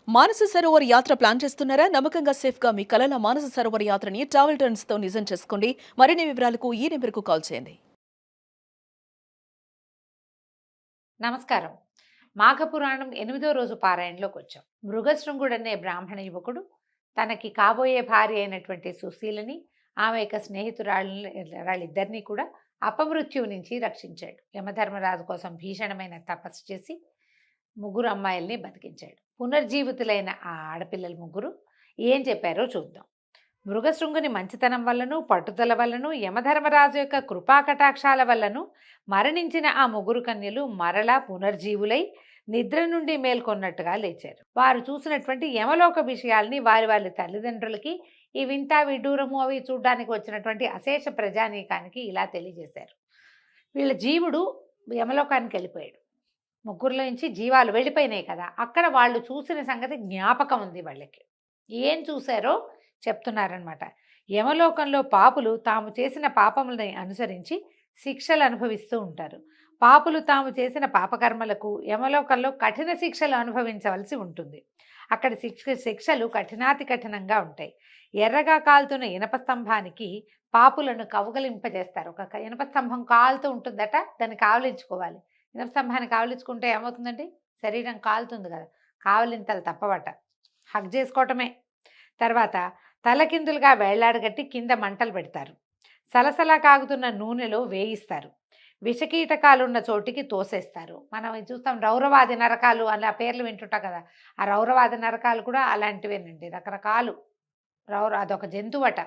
మానస సరోవర్ యాత్ర ప్లాన్ చేస్తున్నారా? నమ్మకంగా సేఫ్గా మీ కలల మానస సరోవర్ యాత్రని ట్రావెల్ టర్న్స్ తో నిజం చేసుకోండి. మరిన్ని వివరాలకు ఈ నెంబర్కు కాల్ చేయండి. నమస్కారం. మాఘపురాణం 8వ రోజు పారాయణలోకి వచ్చాం. మృగశృంగుడు అనే బ్రాహ్మణ యువకుడు తనకి కాబోయే భార్య అయినటువంటి సుశీలని, ఆమె యొక్క స్నేహితురాళ్ళిద్దరినీ కూడా అపమృత్యువు నుంచి రక్షించాడు. యమధర్మరాజు కోసం భీషణమైన తపస్సు చేసి ముగ్గురు అమ్మాయిల్ని బతికించాడు. పునర్జీవితులైన ఆ ఆడపిల్లలు ముగ్గురు ఏం చెప్పారో చూద్దాం. మృగశృంగుని మంచితనం వల్లను, పట్టుదల వల్లను, యమధర్మరాజు యొక్క కృపాకటాక్షాల వల్లను మరణించిన ఆ ముగ్గురు కన్యలు మరలా పునర్జీవులై నిద్ర నుండి మేల్కొన్నట్టుగా లేచారు. వారు చూసినటువంటి యమలోక విషయాల్ని వారి తల్లిదండ్రులకి ఈ వింత విడ్డూరము అవి చూడ్డానికి వచ్చినటువంటి అశేష ప్రజానీకానికి ఇలా తెలియజేశారు. వీళ్ళ జీవుడు యమలోకానికి వెళ్ళిపోయాడు. ముగ్గురులో నుంచి జీవాలు వెళ్ళిపోయినాయి కదా, అక్కడ వాళ్ళు చూసిన సంగతి జ్ఞాపకం ఉంది వాళ్ళకి. ఏం చూశారో చెప్తున్నారనమాట. యమలోకంలో పాపులు తాము చేసిన పాపములని అనుసరించి శిక్షలు అనుభవిస్తూ ఉంటారు. పాపులు తాము చేసిన పాపకర్మలకు యమలోకంలో కఠిన శిక్షలు అనుభవించవలసి ఉంటుంది. అక్కడ శిక్షలు కఠినాతి కఠినంగా ఉంటాయి. ఎర్రగా కాలుతున్న ఇనప స్తంభానికి పాపులను కౌగలింపజేస్తారు. ఒక ఇనప స్తంభం కాలుతూ ఉంటుందట, దాన్ని కావలించుకోవాలి. ఇనప స్తంభాన్ని కావలించుకుంటే ఏమవుతుందండి? శరీరం కాలుతుంది కదా, కావలింతలు తప్పవట, హగ్ చేసుకోవటమే. తర్వాత తలకిందులుగా వేళ్లాడగట్టి కింద మంటలు పెడతారు. సలసలా కాగుతున్న నూనెలో వేయిస్తారు. విషకీటకాలున్న చోటికి తోసేస్తారు. మనం చూస్తాం రౌరవాది నరకాలు అలా పేర్లు వింటుంటాం కదా, ఆ రౌరవాది నరకాలు కూడా అలాంటివేనండి. రకరకాలు అదొక జంతువట,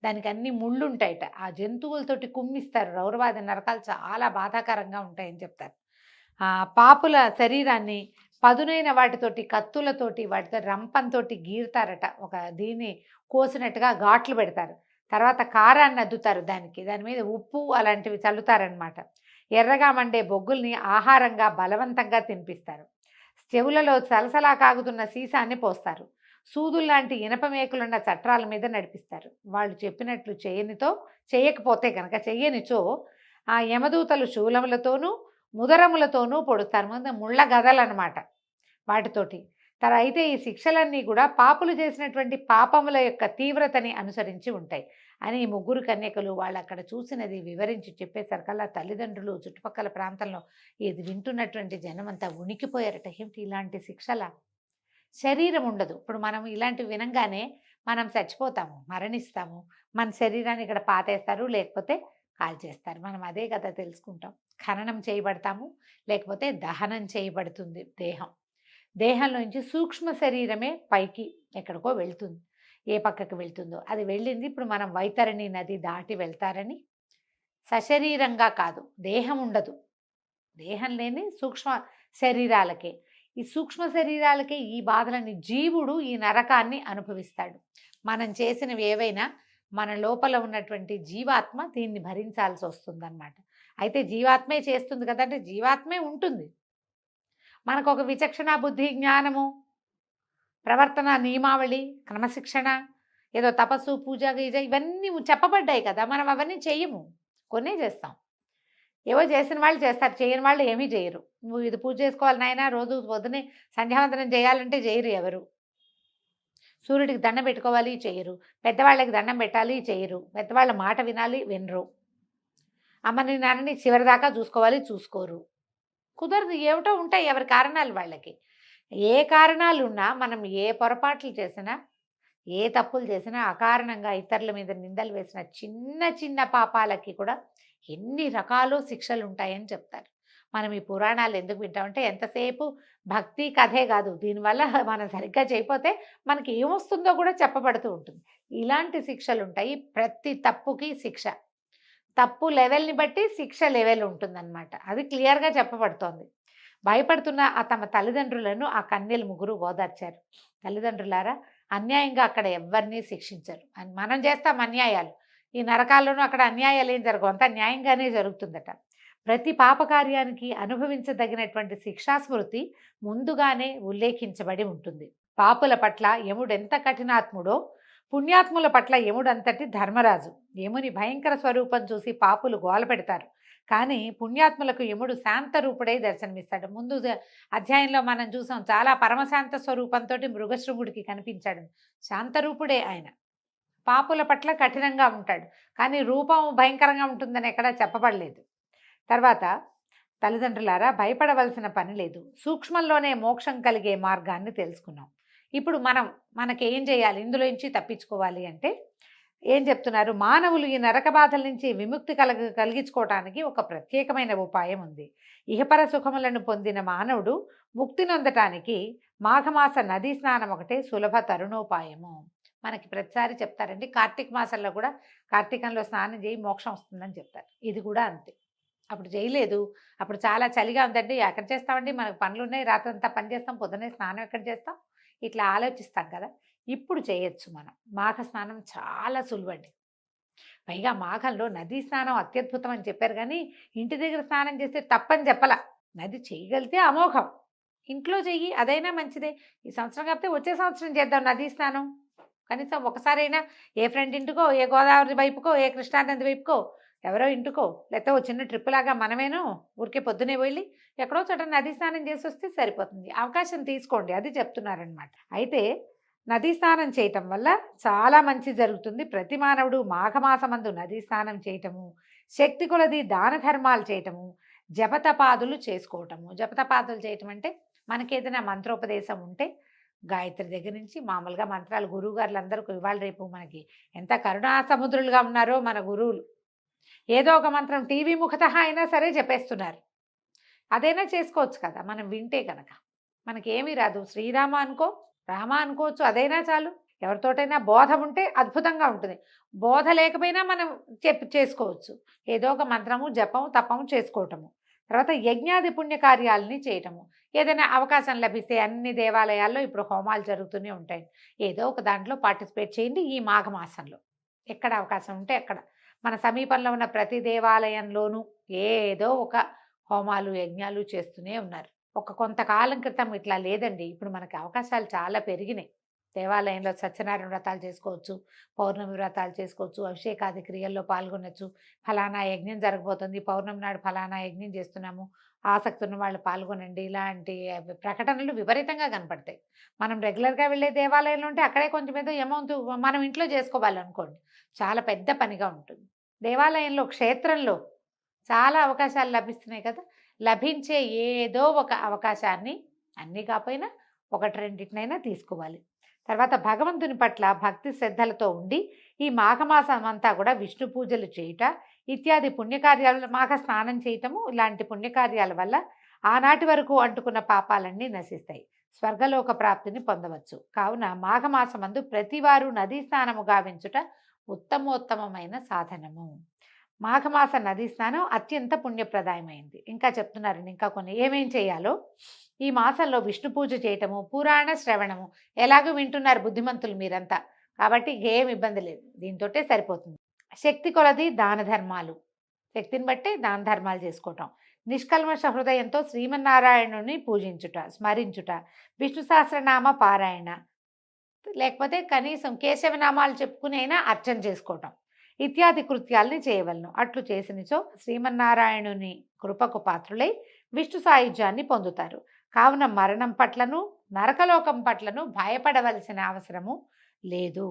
దానికి అన్ని ముళ్ళు ఉంటాయట. ఆ జంతువులతోటి కుమ్మిస్తారు. రౌరవాది నరకాలు చాలా బాధాకరంగా ఉంటాయని చెప్తారు. పాపుల శరీరాన్ని పదునైన వాటితోటి, కత్తులతోటి, వాటితో రంపంతో గీరుతారట. ఒక దీన్ని కోసినట్టుగా ఘాట్లు పెడతారు. తర్వాత కారాన్ని అద్దుతారు, దాని మీద ఉప్పు అలాంటివి చల్లుతారనమాట. ఎర్రగా మండే బొగ్గుల్ని ఆహారంగా బలవంతంగా తినిపిస్తారు. చెవులలో సలసలా కాగుతున్న సీసాన్ని పోస్తారు. సూదుల్లాంటి ఇనప మేకులున్న చట్రాల మీద నడిపిస్తారు. వాళ్ళు చెప్పినట్లు చేయకపోతే కనుక, చెయ్యనిచో ఆ యమదూతలు శూలములతోనూ ముదరములతోనూ పొడుస్తారు. ముందు ముళ్ళ గదలన్నమాట వాటితోటి. అయితే ఈ శిక్షలన్నీ కూడా పాపులు చేసినటువంటి పాపముల యొక్క తీవ్రతని అనుసరించి ఉంటాయి అని ఈ ముగ్గురు కన్యకలు వాళ్ళు అక్కడ చూసినది వివరించి చెప్పేసరికల్లా తల్లిదండ్రులు, చుట్టుపక్కల ప్రాంతంలో ఇది వింటున్నటువంటి జనమంతా ఉనికిపోయారట. ఏమిటి ఇలాంటి శిక్షల? శరీరం ఉండదు. ఇప్పుడు మనం ఇలాంటివి వినంగానే మనం చచ్చిపోతాము, మరణిస్తాము. మన శరీరాన్ని ఇక్కడ పాతేస్తారు, లేకపోతే కాల్చేస్తారు. మనం అదే కదా తెలుసుకుంటాం. ఖననం చేయబడతాము, లేకపోతే దహనం చేయబడుతుంది దేహం. దేహంలోంచి సూక్ష్మ శరీరమే పైకి ఎక్కడికో వెళ్తుంది. ఏ పక్కకి వెళ్తుందో అది వెళ్ళింది. ఇప్పుడు మనం వైతరణి నది దాటి వెళ్తారని సశరీరంగా కాదు, దేహం ఉండదు. దేహం లేని సూక్ష్మ శరీరాలకే, ఈ సూక్ష్మ శరీరాలకే ఈ బాధలని జీవుడు ఈ నరకాన్ని అనుభవిస్తాడు. మనం చేసినవి ఏవైనా మన లోపల ఉన్నటువంటి జీవాత్మ దీన్ని భరించాల్సి వస్తుందన్నమాట. అయితే జీవాత్మే చేస్తుంది కదంటే, జీవాత్మే ఉంటుంది. మనకు ఒక విచక్షణ, బుద్ధి, జ్ఞానము, ప్రవర్తన నియమావళి, క్రమశిక్షణ, ఏదో తపస్సు, పూజ, గీజ ఇవన్నీ చెప్పబడ్డాయి కదా. మనం అవన్నీ చెయ్యము, కొన్నే చేస్తాం. ఏవో చేసిన వాళ్ళు చేస్తారు, చేయని వాళ్ళు ఏమీ చేయరు. నువ్వు ఇది పూజ చేసుకోవాలి నాయన, రోజు పొద్దునే సంధ్యావందనం చేయాలంటే చేయరు ఎవరు. సూర్యుడికి దండం పెట్టుకోవాలి, చేయరు. పెద్దవాళ్ళకి దండం పెట్టాలి, చేయరు. పెద్దవాళ్ళ మాట వినాలి, వినరు. అమ్మని నాన్నని చివరిదాకా చూసుకోవాలి, చూసుకోరు. కుదరదు. ఏమిటో ఉంటాయి ఎవరి కారణాలు వాళ్ళకి. ఏ కారణాలు ఉన్నా మనం ఏ పొరపాట్లు చేసినా, ఏ తప్పులు చేసినా, అకారణంగా ఇతరుల మీద నిందలు వేసిన చిన్న చిన్న పాపాలకి కూడా ఎన్ని రకాలు శిక్షలు ఉంటాయని చెప్తారు. మనం ఈ పురాణాలు ఎందుకు వింటామంటే, ఎంతసేపు భక్తి కథే కాదు, దీనివల్ల మనం సరిగ్గా చేయకపోతే మనకి ఏమొస్తుందో కూడా చెప్పబడుతూ ఉంటుంది. ఇలాంటి శిక్షలు ఉంటాయి. ప్రతి తప్పుకి శిక్ష, తప్పు లెవెల్ని బట్టి శిక్ష లెవెల్ ఉంటుందన్నమాట. అది క్లియర్గా చెప్పబడుతోంది. భయపడుతున్న తమ తల్లిదండ్రులను ఆ కన్యలు ముగ్గురు ఓదార్చారు. తల్లిదండ్రులారా, అన్యాయంగా అక్కడ ఎవరిని శిక్షించరు. మనం చేస్తాం అన్యాయాలు, ఈ నరకాల్లోనూ అక్కడ అన్యాయాలు ఏం జరగవు, అంతా న్యాయంగానే జరుగుతుందట. ప్రతి పాపకార్యానికి అనుభవించదగినటువంటి శిక్షాస్మృతి ముందుగానే ఉల్లేఖించబడి ఉంటుంది. పాపుల పట్ల యముడెంత కఠినాత్ముడో, పుణ్యాత్ముల పట్ల యముడంతటి ధర్మరాజు. యముని భయంకర స్వరూపం చూసి పాపులు గోల పెడతారు. కానీ పుణ్యాత్ములకు యముడు శాంత రూపుడై దర్శనమిస్తాడు. ముందు అధ్యాయంలో మనం చూసాం, చాలా పరమశాంత స్వరూపంతో మృగశృంగుడికి కనిపించాడు. శాంతరూపుడే ఆయన. పాపుల పట్ల కఠినంగా ఉంటాడు, కానీ రూపం భయంకరంగా ఉంటుందని ఎక్కడా చెప్పబడలేదు. తర్వాత తల్లిదండ్రులారా, భయపడవలసిన పని లేదు, సూక్ష్మంలోనే మోక్షం కలిగే మార్గాన్ని తెలుసుకున్నాం. ఇప్పుడు మనకి ఏం చేయాలి, ఇందులో నుంచి తప్పించుకోవాలి అంటే ఏం చెప్తున్నారు? మానవులు ఈ నరక బాధల నుంచి విముక్తి కలిగించుకోవటానికి ఒక ప్రత్యేకమైన ఉపాయం ఉంది. ఇహపర సుఖములను పొందిన మానవుడు ముక్తి నొందటానికి మాఘమాస నదీ స్నానం ఒకటే సులభ తరుణోపాయము. మనకి ప్రతిసారి చెప్తారండి, కార్తీక మాసంలో కూడా కార్తీకంలో స్నానం చేయి మోక్షం వస్తుందని చెప్తారు. ఇది కూడా అంతే. అప్పుడు చేయలేదు, అప్పుడు చాలా చలిగా ఉందండి, ఎక్కడ చేస్తామండి, మనకు పనులు ఉన్నాయి, రాత్రంతా పని చేస్తాం, పొద్దున్నే స్నానం ఎక్కడ చేస్తాం, ఇట్లా ఆలోచిస్తాం కదా. ఇప్పుడు చేయొచ్చు మనం. మాఘ స్నానం చాలా సులువండి. పైగా మాఘంలో నదీ స్నానం అత్యద్భుతం అని చెప్పారు, కానీ ఇంటి దగ్గర స్నానం చేస్తే తప్పని చెప్పల. నది చేయగలిగితే అమోఘం, ఇంట్లో చెయ్యి, అదైనా మంచిదే. ఈ సంవత్సరం కాకపోతే వచ్చే సంవత్సరం చేద్దాం నదీ స్నానం. కనీసం ఒకసారైనా ఏ ఫ్రెండ్ ఇంటికో, ఏ గోదావరి వైపుకో, ఏ కృష్ణానది వైపుకో, ఎవరో ఇంటికో, లేకపోతే ఓ చిన్న ట్రిప్ లాగా మనమేనో ఊరికే పొద్దునే వెళ్ళి ఎక్కడో చోట నదీ స్నానం చేసి వస్తే సరిపోతుంది. అవకాశం తీసుకోండి, అది చెప్తున్నారనమాట. అయితే నదీ స్నానం చేయటం వల్ల చాలా మంచి జరుగుతుంది. ప్రతి మానవుడు మాఘమాసమందు నదీ స్నానం చేయటము, శక్తి కొలది దాన ధర్మాలు చేయటము, జపతపాదులు చేసుకోవటము. జపతపాదులు చేయటం అంటే మనకి ఏదైనా మంత్రోపదేశం ఉంటే గాయత్రి దగ్గర నుంచి మామూలుగా మంత్రాలు, గురువు గారులు అందరూ ఇవాళ రేపు మనకి ఎంత కరుణా సముద్రులుగా ఉన్నారో మన గురువులు. ఏదో ఒక మంత్రం టీవీ ముఖత అయినా సరే చెప్పేస్తున్నారు. అదైనా చేసుకోవచ్చు కదా మనం వింటే కనుక. మనకేమీ రాదు, శ్రీరామ అనుకో, రామ అనుకోవచ్చు, అదైనా చాలు. ఎవరితోటైనా బోధ ఉంటే అద్భుతంగా ఉంటుంది. బోధ లేకపోయినా మనం చేసుకోవచ్చు. ఏదో ఒక మంత్రము, జపము, తపము చేసుకోవటము. తర్వాత యజ్ఞాది పుణ్యకార్యాలని చేయటము. ఏదైనా అవకాశం లభిస్తే అన్ని దేవాలయాల్లో ఇప్పుడు హోమాలు జరుగుతూనే ఉంటాయి. ఏదో ఒక దాంట్లో పార్టిసిపేట్ చేయండి ఈ మాఘమాసంలో. ఎక్కడ అవకాశం ఉంటే అక్కడ. మన సమీపంలో ఉన్న ప్రతి దేవాలయంలోనూ ఏదో ఒక హోమాలు, యజ్ఞాలు చేస్తూనే ఉన్నారు. కొంతకాలం క్రితం ఇట్లా లేదండి. ఇప్పుడు మనకి అవకాశాలు చాలా పెరిగినాయి. దేవాలయంలో సత్యనారాయణ వ్రతాలు చేసుకోవచ్చు, పౌర్ణమి వ్రతాలు చేసుకోవచ్చు, అభిషేకాది క్రియల్లో పాల్గొనవచ్చు. ఫలానా యజ్ఞం జరగబోతుంది, పౌర్ణమి నాడు ఫలానా యజ్ఞం చేస్తున్నాము, ఆసక్తి ఉన్న వాళ్ళు పాల్గొనండి, ఇలాంటి ప్రకటనలు విపరీతంగా కనపడతాయి. మనం రెగ్యులర్గా వెళ్ళే దేవాలయంలో ఉంటే అక్కడే కొంచెం ఏదో అమౌంట్ మనం ఇంట్లో చేసుకోవాలనుకోండి, చాలా పెద్ద పనిగా ఉంటుంది. దేవాలయంలో, క్షేత్రంలో చాలా అవకాశాలు లభిస్తున్నాయి కదా. లభించే ఏదో ఒక అవకాశాన్ని, అన్నీ కాకపోయినా ఒకటి రెండింటినైనా తీసుకోవాలి. తర్వాత భగవంతుని పట్ల భక్తి శ్రద్ధలతో ఉండి ఈ మాఘమాసం అంతా కూడా విష్ణు పూజలు చేయుట ఇత్యాది పుణ్యకార్యాలు, మాఘ స్నానం చేయటము, ఇలాంటి పుణ్యకార్యాల వల్ల ఆనాటి వరకు అంటుకున్న పాపాలన్నీ నశిస్తాయి, స్వర్గలోక ప్రాప్తిని పొందవచ్చు. కావున మాఘమాసమందు ప్రతివారు నదీ స్నానము గావించుట ఉత్తమోత్తమమైన సాధనము. మాఘమాస నదీ స్నానం అత్యంత పుణ్యప్రదాయమైంది. ఇంకా చెప్తున్నారండి, ఇంకా కొన్ని ఏమేం చేయాలో. ఈ మాసంలో విష్ణు పూజ చేయటము, పురాణ శ్రవణము. ఎలాగో వింటున్నారు బుద్ధిమంతులు మీరంతా, కాబట్టి ఏం ఇబ్బంది లేదు, దీంతోటే సరిపోతుంది. శక్తి కొలది దాన ధర్మాలు, శక్తిని బట్టి దాన ధర్మాలు చేసుకోవటం. నిష్కల్మష హృదయంతో శ్రీమన్నారాయణుని పూజించుట, స్మరించుట, విష్ణు సహస్రనామ పారాయణ, లేకపోతే కనీసం కేశవనామాలు చెప్పుకుని అయినా అర్చన చేసుకోవటం ఇత్యాది కృత్యాల్ని చేయవలను. అట్లు చేసినచో శ్రీమన్నారాయణుని కృపకు పాత్రులై విష్ణు సాయుధ్యాన్ని పొందుతారు. కావున మరణం పట్లను, నరకలోకం పట్లను భయపడవలసిన అవసరము లేదు.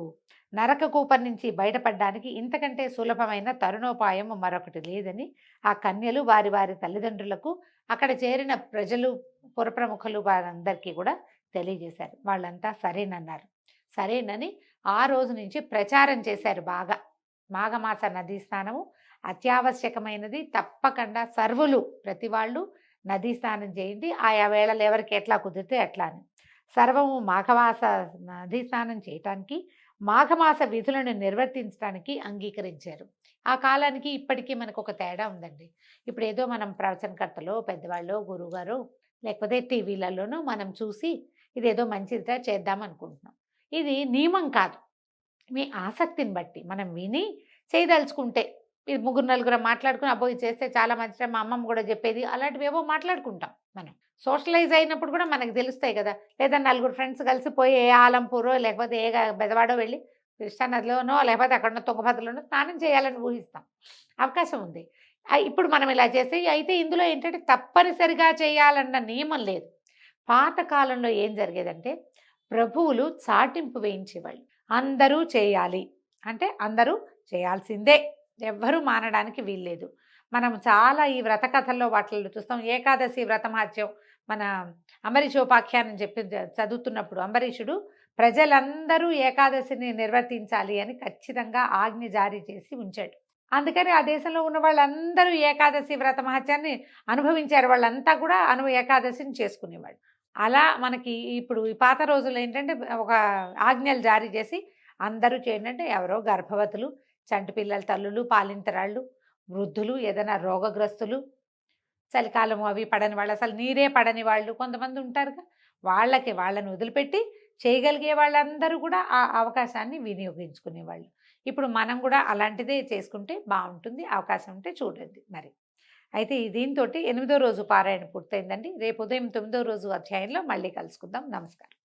నరక కూపం నుంచి బయటపడడానికి ఇంతకంటే సులభమైన తరుణోపాయం మరొకటి లేదని ఆ కన్యలు వారి వారి తల్లిదండ్రులకు, అక్కడ చేరిన ప్రజలు, పురప్రముఖులు వారందరికీ కూడా తెలియజేశారు. వాళ్ళంతా సరేనన్నారు. సరేనని ఆ రోజు నుంచి ప్రచారం చేశారు బాగా. మాఘమాస నదీ స్నానము అత్యావశ్యకమైనది, తప్పకుండా సర్వులు ప్రతి వాళ్ళు నదీ స్నానం చేయండి. ఆయా వేళలు ఎవరికి ఎట్లా కుదిరితే అట్లా అని. సర్వము మాఘమాస నదీ స్నానం చేయటానికి, మాఘమాస విధులను నిర్వర్తించడానికి అంగీకరించారు. ఆ కాలానికి ఇప్పటికీ మనకు ఒక తేడా ఉందండి. ఇప్పుడు ఏదో మనం ప్రవచనకర్తలో, పెద్దవాళ్ళు, గురువుగారు, లేకపోతే టీవీలలోనూ మనం చూసి ఇదేదో మంచిదిగా చేద్దాం అనుకుంటున్నాం. ఇది నియమం కాదు, మీ ఆసక్తిని బట్టి మనం విని చేయదలుచుకుంటే. ఇది ముగ్గురు నలుగురు మాట్లాడుకుని అబ్బో ఇది చేస్తే చాలా మంచిదే, మా అమ్మమ్మ కూడా చెప్పేది, అలాంటివి ఏవో మాట్లాడుకుంటాం. మనం సోషలైజ్ అయినప్పుడు కూడా మనకు తెలుస్తాయి కదా. లేదా నలుగురు ఫ్రెండ్స్ కలిసి పోయి ఏ ఆలంపూరో లేకపోతే ఏ బెదవాడో వెళ్ళి కృష్ణానదిలోనో లేకపోతే అక్కడ తుంగభద్రలోనో స్నానం చేయాలని ఊహిస్తాం, అవకాశం ఉంది. ఇప్పుడు మనం ఇలా చేసి అయితే ఇందులో ఏంటంటే తప్పనిసరిగా చేయాలన్న నియమం లేదు. పాత కాలంలో ఏం జరిగేదంటే ప్రభువులు చాటింపు వేయించేవాళ్ళు. అందరూ చేయాలి. అంటే అందరూ చేయాల్సిందే. ఎవ్వరూ మానడానికి వీల్లేదు. మనం చాలా ఈ వ్రత కథల్లో వాటిల్లో చూస్తాం. ఏకాదశి వ్రతమహత్యం మన అంబరీషోపాఖ్యానం చెప్పి చదువుతున్నప్పుడు అంబరీషుడు ప్రజలందరూ ఏకాదశిని నిర్వర్తించాలి అని ఖచ్చితంగా ఆజ్ఞ జారీ చేసి ఉంచాడు. అందుకని ఆ దేశంలో ఉన్న వాళ్ళందరూ ఏకాదశి వ్రతమహత్యాన్ని అనుభవించారు. వాళ్ళంతా కూడా ఏకాదశిని చేసుకునేవాళ్ళు. అలా మనకి ఇప్పుడు ఈ పాత రోజుల్లో ఏంటంటే ఒక ఆజ్ఞలు జారీ చేసి అందరూ చేయండి అంటే ఎవరో గర్భవతులు, చంటి పిల్లల తల్లులు, పాలింతరాళ్ళు, వృద్ధులు, ఏదైనా రోగగ్రస్తులు, చలికాలం అవి పడని వాళ్ళు, అసలు నీరే పడని వాళ్ళు కొంతమంది ఉంటారుగా, వాళ్ళని వదిలిపెట్టి చేయగలిగే వాళ్ళందరూ కూడా ఆ అవకాశాన్ని వినియోగించుకునేవాళ్ళు. ఇప్పుడు మనం కూడా అలాంటిదే చేసుకుంటే బాగుంటుంది. అవకాశం ఉంటే చూడండి మరి. అయితే దీంతోటి 8వ రోజు పారాయణ పూర్తయిందండి. రేపు ఉదయం 9వ రోజు అధ్యాయంలో మళ్ళీ కలుసుకుందాం. నమస్కారం.